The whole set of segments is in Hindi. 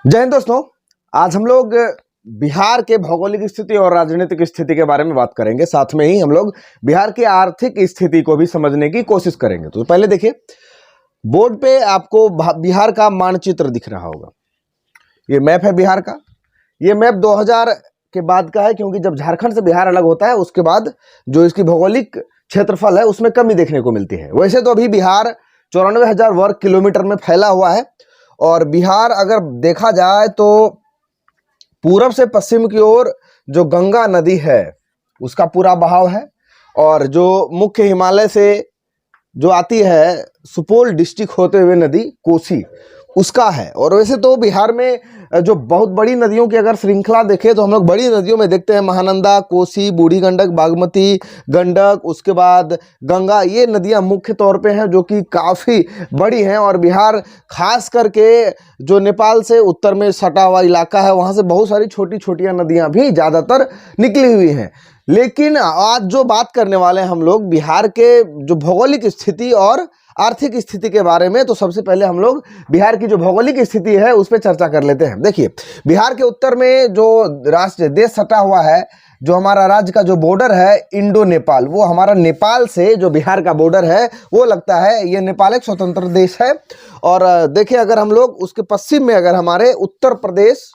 जय हिंद दोस्तों। आज हम लोग बिहार के भौगोलिक स्थिति और राजनीतिक स्थिति के बारे में बात करेंगे। साथ में ही हम लोग बिहार की आर्थिक स्थिति को भी समझने की कोशिश करेंगे। तो पहले देखिए, बोर्ड पे आपको बिहार का मानचित्र दिख रहा होगा। ये मैप है बिहार का। ये मैप 2000 के बाद का है, क्योंकि जब झारखंड से बिहार अलग होता है उसके बाद जो इसकी भौगोलिक क्षेत्रफल है उसमें कमी देखने को मिलती है। वैसे तो अभी बिहार 94,000 वर्ग किलोमीटर में फैला हुआ है। और बिहार अगर देखा जाए तो पूरब से पश्चिम की ओर जो गंगा नदी है उसका पूरा बहाव है, और जो मुख्य हिमालय से जो आती है सुपौल डिस्ट्रिक्ट होते हुए नदी कोसी उसका है। और वैसे तो बिहार में जो बहुत बड़ी नदियों की अगर श्रृंखला देखें तो हम लोग बड़ी नदियों में देखते हैं महानंदा, कोसी, बूढ़ी गंडक, बागमती, गंडक, उसके बाद गंगा। ये नदियां मुख्य तौर पे हैं जो कि काफ़ी बड़ी हैं। और बिहार खास करके जो नेपाल से उत्तर में सटा हुआ इलाका है वहाँ से बहुत सारी छोटी छोटियाँ नदियाँ भी ज़्यादातर निकली हुई हैं। लेकिन आज जो बात करने वाले हैं हम लोग बिहार के जो भौगोलिक स्थिति और आर्थिक स्थिति के बारे में, तो सबसे पहले हम लोग बिहार की जो भौगोलिक स्थिति है उस पर चर्चा कर लेते हैं। देखिए, बिहार के उत्तर में जो राष्ट्र देश सटा हुआ है, जो हमारा राज्य का जो बॉर्डर है इंडो नेपाल, वो हमारा नेपाल से जो बिहार का बॉर्डर है वो लगता है। ये नेपाल एक स्वतंत्र देश है। और देखिए, अगर हम लोग उसके पश्चिम में अगर हमारे उत्तर प्रदेश,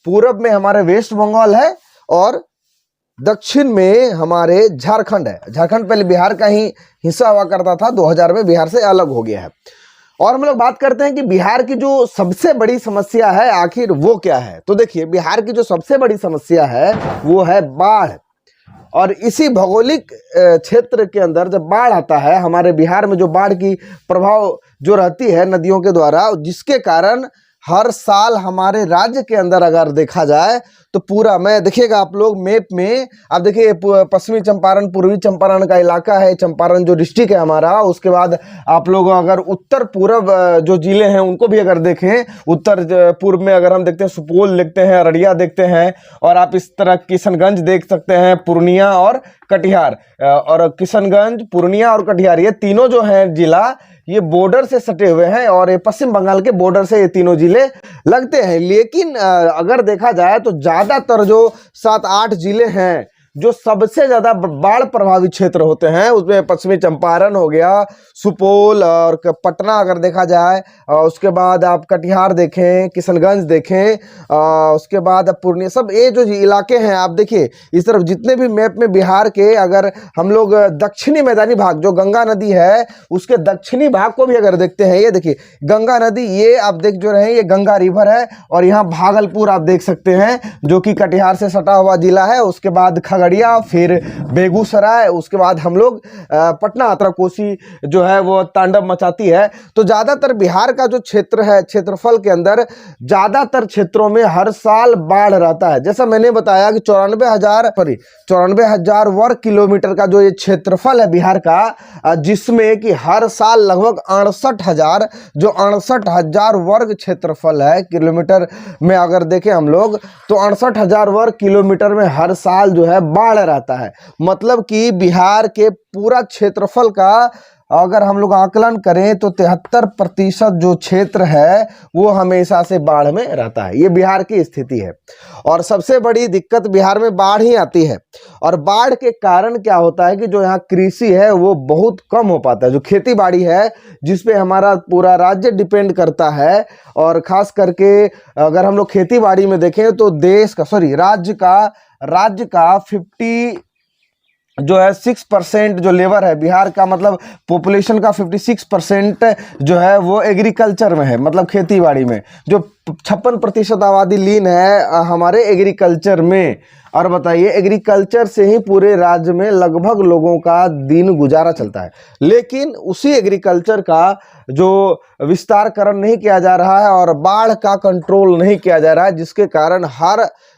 पूरब में हमारे वेस्ट बंगाल है, और दक्षिण में हमारे झारखंड है। झारखंड पहले बिहार का ही हिस्सा हुआ करता था, 2000 में बिहार से अलग हो गया है। और हम लोग बात करते हैं कि बिहार की जो सबसे बड़ी समस्या है आखिर वो क्या है। तो देखिए, बिहार की जो सबसे बड़ी समस्या है वो है बाढ़। और इसी भौगोलिक क्षेत्र के अंदर जब बाढ़ आता है, हमारे बिहार में जो बाढ़ की प्रभाव जो रहती है नदियों के द्वारा, जिसके कारण हर साल हमारे राज्य के अंदर अगर देखा जाए तो पूरा, मैं देखिएगा आप लोग मैप में, आप देखिए पश्चिमी चंपारण, पूर्वी चंपारण का इलाका है, चंपारण जो डिस्ट्रिक्ट है हमारा। उसके बाद आप लोग अगर उत्तर पूर्व जो जिले हैं उनको भी अगर देखें, उत्तर पूर्व में अगर हम देखते हैं सुपौल देखते हैं, अररिया देखते हैं, और आप इस तरह किशनगंज देख सकते हैं, पूर्णिया और कटिहार। और किशनगंज, पूर्णिया और कटिहार ये तीनों जो हैं जिला, ये बॉर्डर से सटे हुए हैं और ये पश्चिम बंगाल के बॉर्डर से ये तीनों जिले लगते हैं। लेकिन अगर देखा जाए तो ज़्यादातर जो 7-8 जिले हैं जो सबसे ज़्यादा बाढ़ प्रभावित क्षेत्र होते हैं, उसमें पश्चिमी चंपारण हो गया, सुपौल और पटना अगर देखा जाए, उसके बाद आप कटिहार देखें, किशनगंज देखें, उसके बाद आप पूर्णिया, सब ये जो इलाके हैं आप देखिए इस तरफ जितने भी मैप में बिहार के, अगर हम लोग दक्षिणी मैदानी भाग जो गंगा नदी है उसके दक्षिणी भाग को भी अगर देखते हैं, ये देखिए गंगा नदी, ये आप देख जो रहे हैं ये गंगा रिवर है। और यहाँ भागलपुर आप देख सकते हैं जो कि कटिहार से सटा हुआ जिला है। उसके बाद खगड़िया, फिर बेगूसराय, उसके बाद हम लोग पटना, आतरा, कोसी जो है वो तांडव मचाती है। तो ज़्यादातर बिहार का जो क्षेत्र है, क्षेत्रफल के अंदर ज़्यादातर क्षेत्रों में हर साल बाढ़ रहता है। जैसा मैंने बताया कि 94,000 वर्ग किलोमीटर का जो ये क्षेत्रफल है बिहार का, जिसमें कि हर साल लगभग 68,000 वर्ग क्षेत्रफल है किलोमीटर में अगर देखें हम लोग, तो 68,000 वर्ग किलोमीटर में हर साल जो है बाढ़ रहता है। मतलब कि बिहार के पूरा क्षेत्रफल का अगर हम लोग आकलन करें तो 73% जो क्षेत्र है वो हमेशा से बाढ़ में रहता है। ये बिहार की स्थिति है। और सबसे बड़ी दिक्कत बिहार में बाढ़ ही आती है। और बाढ़ के कारण क्या होता है कि जो यहाँ कृषि है वो बहुत कम हो पाता है। जो खेती बाड़ी है जिस पे हमारा पूरा राज्य डिपेंड करता है, और ख़ास करके अगर हम लोग खेती बाड़ी में देखें तो राज्य का 6% जो लेबर है बिहार का, मतलब पॉपुलेशन का 56% जो है वो एग्रीकल्चर में है, मतलब खेती बाड़ी में। जो 56% आबादी लीन है हमारे एग्रीकल्चर में। और बताइए, एग्रीकल्चर से ही पूरे राज्य में लगभग लोगों का दिन गुजारा चलता है। लेकिन उसी एग्रीकल्चर का जो विस्तारकरण नहीं किया जा रहा है और बाढ़ का कंट्रोल नहीं किया जा रहा है, जिसके कारण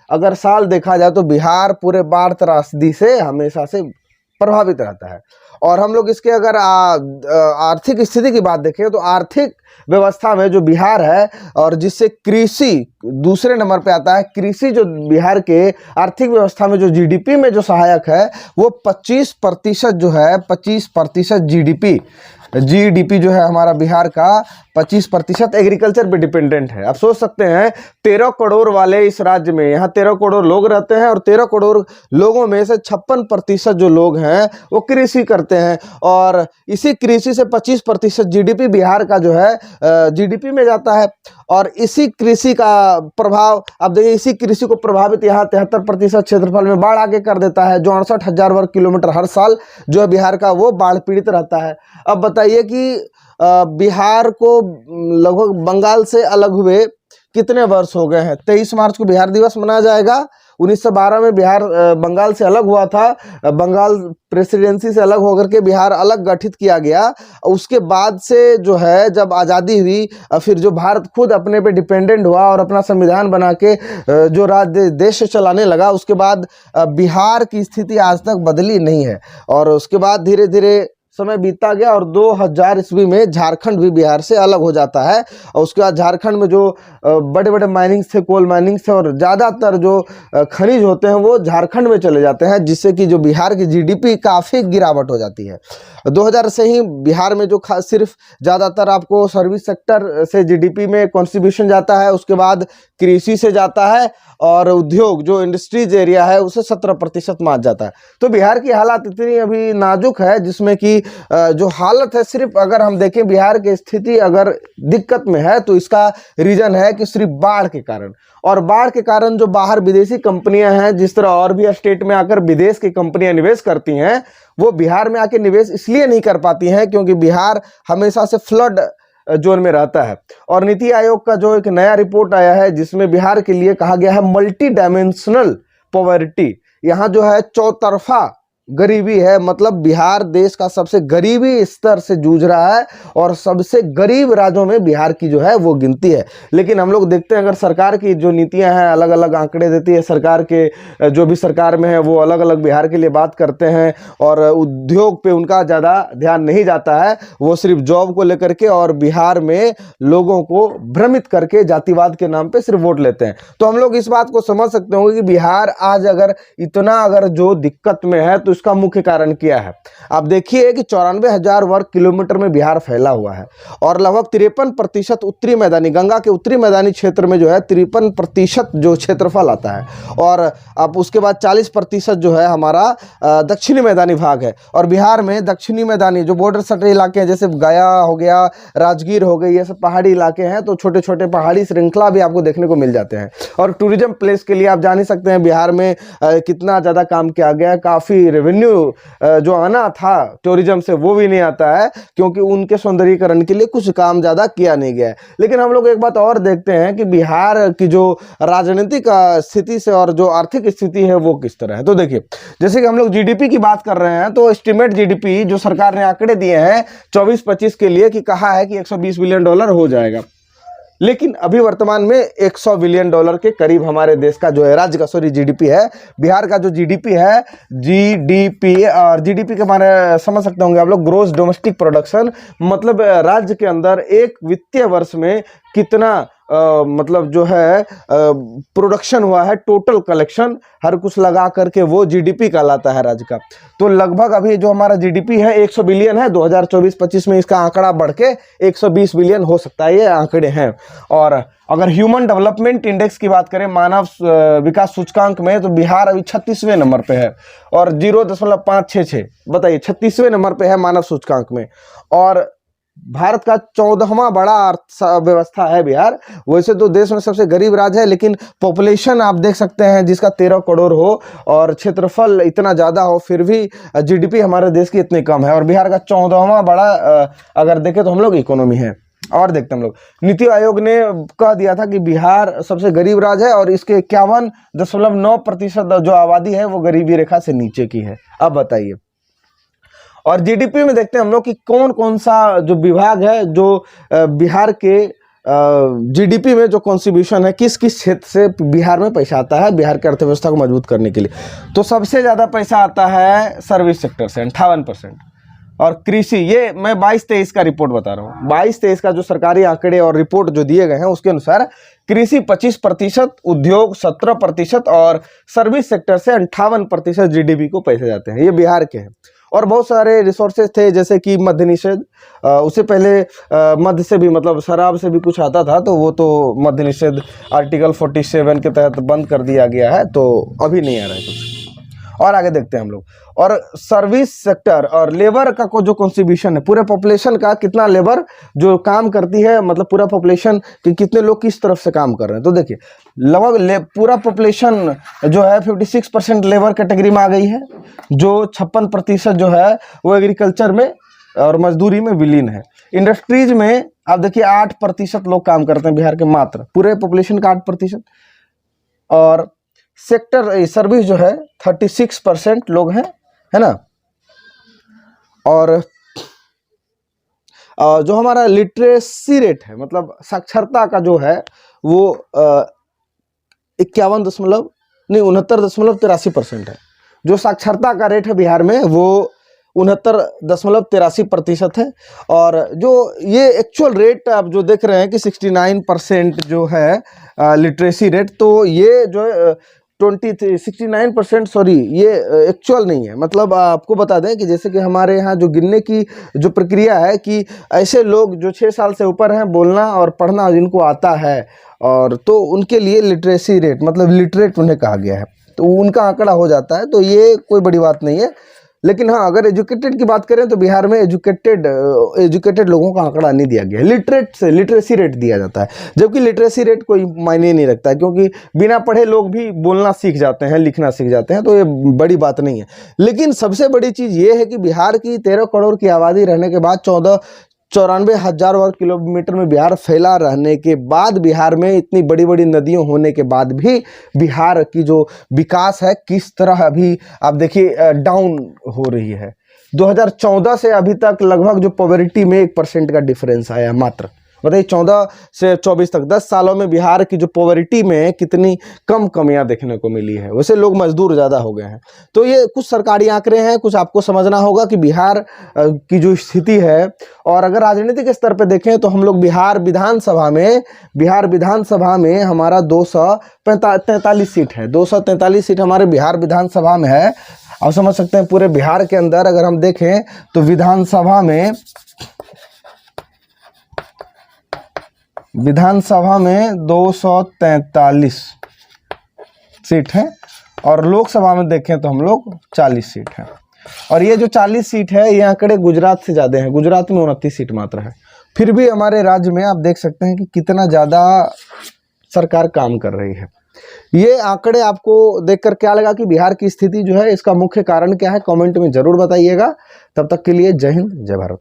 अगर साल देखा जाए तो बिहार पूरे बाढ़ त्रासदी से हमेशा से प्रभावित रहता है। और हम लोग इसके अगर आर्थिक स्थिति की बात देखें तो आर्थिक व्यवस्था में जो बिहार है, और जिससे कृषि दूसरे नंबर पे आता है, कृषि जो बिहार के आर्थिक व्यवस्था में जो जीडीपी में जो सहायक है वो 25% जो है, 25% जीडीपी जो है हमारा बिहार का 25% एग्रीकल्चर पे डिपेंडेंट है। आप सोच सकते हैं 13 करोड़ वाले इस राज्य में, यहाँ 13 करोड़ लोग रहते हैं और 13 करोड़ लोगों में से 56% जो लोग हैं वो कृषि करते हैं, और इसी कृषि से 25% जीडीपी बिहार का जो है जीडीपी में जाता है। और इसी कृषि का प्रभाव अब देखिए, इसी कृषि को प्रभावित यहाँ 73% क्षेत्रफल में बाढ़ आके कर देता है, जो 68,000 वर्ग किलोमीटर हर साल जो है बिहार का वो बाढ़ पीड़ित रहता है। अब बताइए कि बिहार को लगभग बंगाल से अलग हुए कितने वर्ष हो गए हैं। 23 मार्च को बिहार दिवस मनाया जाएगा। 1912 में बिहार बंगाल से अलग हुआ था, बंगाल प्रेसिडेंसी से अलग होकर के बिहार अलग गठित किया गया। उसके बाद से जो है जब आज़ादी हुई, फिर जो भारत खुद अपने पे डिपेंडेंट हुआ और अपना संविधान बना के जो राज्य देश चलाने लगा, उसके बाद बिहार की स्थिति आज तक बदली नहीं है। और उसके बाद धीरे धीरे समय बीतता गया और 2000 ईस्वी में झारखंड भी बिहार से अलग हो जाता है। और उसके बाद झारखंड में जो बड़े बड़े माइनिंग्स थे, कोल माइनिंग्स थे, और ज़्यादातर जो खनिज होते हैं वो झारखंड में चले जाते हैं, जिससे कि जो बिहार की जीडीपी काफ़ी गिरावट हो जाती है। 2000 से ही बिहार में जो सिर्फ ज़्यादातर आपको सर्विस सेक्टर से जीडीपी में कॉन्ट्रीब्यूशन जाता है, उसके बाद कृषि से जाता है, और उद्योग जो इंडस्ट्रीज एरिया है उसे 17% मार जाता है। तो बिहार की हालत इतनी अभी नाजुक है, जिसमें कि जो हालत है, सिर्फ अगर हम देखें बिहार की स्थिति अगर दिक्कत में है तो इसका रीजन है कि सिर्फ बाढ़ के कारण, और बाढ़ के कारण जो बाहर विदेशी कंपनियां हैं, जिस तरह और भी स्टेट में आकर विदेश की कंपनियां निवेश करती हैं, वो बिहार में आके निवेश इसलिए नहीं कर पाती हैं क्योंकि बिहार हमेशा से फ्लड जोन में रहता है। और नीति आयोग का जो एक नया रिपोर्ट आया है, जिसमें बिहार के लिए कहा गया है मल्टी डायमेंशनल पॉवर्टी, यहाँ जो है चौतरफा गरीबी है, मतलब बिहार देश का सबसे गरीबी स्तर से जूझ रहा है और सबसे गरीब राज्यों में बिहार की जो है वो गिनती है। लेकिन हम लोग देखते हैं अगर सरकार की जो नीतियां हैं अलग अलग आंकड़े देती है, सरकार के जो भी सरकार में है वो अलग अलग बिहार के लिए बात करते हैं, और उद्योग पे उनका ज़्यादा ध्यान नहीं जाता है, वो सिर्फ जॉब को लेकर के और बिहार में लोगों को भ्रमित करके जातिवाद के नाम पर सिर्फ वोट लेते हैं। तो हम लोग इस बात को समझ सकते होंगे कि बिहार आज अगर इतना जो दिक्कत में है तो इसका मुख्य कारण क्या है। आप देखिए कि 94,000 वर्ग किलोमीटर में बिहार फैला हुआ है, और लगभग 53% उत्तरी मैदानी, गंगा के उत्तरी मैदानी क्षेत्र में जो है 53% जो क्षेत्रफल आता है, और अब उसके बाद 40% जो है हमारा दक्षिणी मैदानी भाग है। और बिहार में दक्षिणी मैदानी जो बॉर्डर सटे इलाके हैं, जैसे गया हो गया, राजगीर हो गई, ये सब पहाड़ी इलाके हैं, तो छोटे छोटे पहाड़ी श्रृंखला भी आपको देखने को मिल जाते हैं। और टूरिज्म प्लेस के लिए आप जान ही सकते हैं बिहार में कितना ज़्यादा काम किया गया है। काफ़ी रेवेन्यू जो आना था टूरिज्म से वो भी नहीं आता है, क्योंकि उनके सौंदर्यीकरण के लिए कुछ काम ज़्यादा किया नहीं गया है। लेकिन हम लोग एक बात और देखते हैं कि बिहार की जो राजनीतिक स्थिति से और जो आर्थिक स्थिति है वो किस तरह है। तो देखिए, जैसे कि हम लोग जीडीपी की बात कर रहे हैं, तो एस्टिमेट जीडीपी जो सरकार ने आंकड़े दिए हैं 24-25 के लिए, कि कहा है कि $120 बिलियन हो जाएगा, लेकिन अभी वर्तमान में $100 बिलियन के करीब हमारे देश का जो है राज्य का जीडीपी है। बिहार का जो जीडीपी है, जीडीपी और जीडीपी के माने समझ सकते होंगे आप लोग, ग्रोस डोमेस्टिक प्रोडक्शन, मतलब राज्य के अंदर एक वित्तीय वर्ष में कितना मतलब जो है प्रोडक्शन हुआ है, टोटल कलेक्शन हर कुछ लगा करके वो जीडीपी कहलाता है राज्य का। तो लगभग अभी जो हमारा जीडीपी है 100 बिलियन है, 2024-25 में इसका आंकड़ा बढ़ के 120 बिलियन हो सकता है, ये आंकड़े हैं। और अगर ह्यूमन डेवलपमेंट इंडेक्स की बात करें, मानव विकास सूचकांक में, तो बिहार अभी 36वें नंबर पे है और 0.566, बताइए 36वें नंबर पे है मानव सूचकांक में। और भारत का 14वां बड़ा अर्थव्यवस्था है बिहार। वैसे तो देश में सबसे गरीब राज्य है, लेकिन पॉपुलेशन आप देख सकते हैं जिसका 13 करोड़ हो और क्षेत्रफल इतना ज़्यादा हो, फिर भी जीडीपी हमारे देश की इतनी कम है। और बिहार का 14वां बड़ा अगर देखें तो हम लोग इकोनॉमी है। और देखते हम लोग, नीति आयोग ने कह दिया था कि बिहार सबसे गरीब राज्य है और इसके 51.9% जो आबादी है वो गरीबी रेखा से नीचे की है। अब बताइए, और जीडीपी में देखते हैं हम लोग कि कौन कौन सा जो विभाग है जो बिहार के जीडीपी में जो कॉन्ट्रीब्यूशन है, किस किस क्षेत्र से बिहार में पैसा आता है बिहार की अर्थव्यवस्था को मजबूत करने के लिए। तो सबसे ज़्यादा पैसा आता है सर्विस सेक्टर से 58%, और कृषि, ये मैं 22-23 का रिपोर्ट बता रहा हूँ, 22-23 का जो सरकारी आंकड़े और रिपोर्ट जो दिए गए हैं उसके अनुसार कृषि 25%, उद्योग 17% और सर्विस सेक्टर से 58% जीडीपी को पैसे जाते हैं। ये बिहार के हैं। और बहुत सारे रिसोर्सेज थे, जैसे कि मद्य निषेध। उससे पहले मद्य से भी, मतलब शराब से भी कुछ आता था, तो वो तो मद्य निषेध आर्टिकल 47 के तहत बंद कर दिया गया है, तो अभी नहीं आ रहा है कुछ। और आगे देखते हैं हम लोग। और सर्विस सेक्टर और लेबर का को जो कंट्रीब्यूशन है, पूरे पॉपुलेशन का कितना लेबर जो काम करती है, मतलब पूरा पॉपुलेशन कि कितने लोग किस तरफ से काम कर रहे हैं। तो देखिए लगभग पूरा पॉपुलेशन जो है 56% लेबर कैटेगरी में आ गई है, जो 56% जो है वो एग्रीकल्चर में और मजदूरी में विलीन है। इंडस्ट्रीज में आप देखिए 8% लोग काम करते हैं बिहार के, मात्र पूरे पॉपुलेशन का 8%। और सेक्टर सर्विस जो है 36% लोग हैं, है ना। और जो हमारा लिटरेसी रेट है, मतलब साक्षरता का जो है वो 69.83% है। जो साक्षरता का रेट है बिहार में वो 69.83% है। और जो ये एक्चुअल रेट आप जो देख रहे हैं कि 69% जो है लिटरेसी रेट, तो ये जो 69%, सॉरी, ये एक्चुअल नहीं है। मतलब आपको बता दें कि जैसे कि हमारे यहाँ जो गिनने की जो प्रक्रिया है कि ऐसे लोग जो 6 साल से ऊपर हैं, बोलना और पढ़ना जिनको आता है, और तो उनके लिए लिटरेसी रेट, मतलब लिटरेट उन्हें कहा गया है, तो उनका आंकड़ा हो जाता है। तो ये कोई बड़ी बात नहीं है। लेकिन हाँ, अगर एजुकेटेड की बात करें तो बिहार में एजुकेटेड लोगों का आंकड़ा नहीं दिया गया है, लिटरेट से लिटरेसी रेट दिया जाता है। जबकि लिटरेसी रेट कोई मायने नहीं रखता है, क्योंकि बिना पढ़े लोग भी बोलना सीख जाते हैं, लिखना सीख जाते हैं, तो ये बड़ी बात नहीं है। लेकिन सबसे बड़ी चीज़ ये है कि बिहार की 13 करोड़ की आबादी रहने के बाद 94,000 वर्ग किलोमीटर में बिहार फैला रहने के बाद, बिहार में इतनी बड़ी बड़ी नदियों होने के बाद भी बिहार की जो विकास है किस तरह अभी आप देखिए डाउन हो रही है। 2014 से अभी तक लगभग जो पॉवर्टी में 1% का डिफरेंस आया मात्र। बताइए 14 से 24 तक 10 सालों में बिहार की जो पॉवर्टी में कितनी कम कमियां देखने को मिली है। वैसे लोग मजदूर ज़्यादा हो गए हैं। तो ये कुछ सरकारी आंकड़े हैं, कुछ आपको समझना होगा कि बिहार की जो स्थिति है। और अगर राजनीतिक स्तर पर देखें तो हम लोग बिहार विधानसभा में हमारा 243 सीट है। 243 सीट हमारे बिहार विधानसभा में है। आप समझ सकते हैं पूरे बिहार के अंदर अगर हम देखें तो विधानसभा में 243 सीट है, और लोकसभा में देखें तो हम लोग 40 सीट है। और ये जो 40 सीट है, ये आंकड़े गुजरात से ज़्यादा हैं। गुजरात में 29 सीट मात्र है। फिर भी हमारे राज्य में आप देख सकते हैं कि कितना ज़्यादा सरकार काम कर रही है। ये आंकड़े आपको देखकर क्या लगा कि बिहार की स्थिति जो है, इसका मुख्य कारण क्या है, कमेंट में जरूर बताइएगा। तब तक के लिए जय हिंद, जय भारत।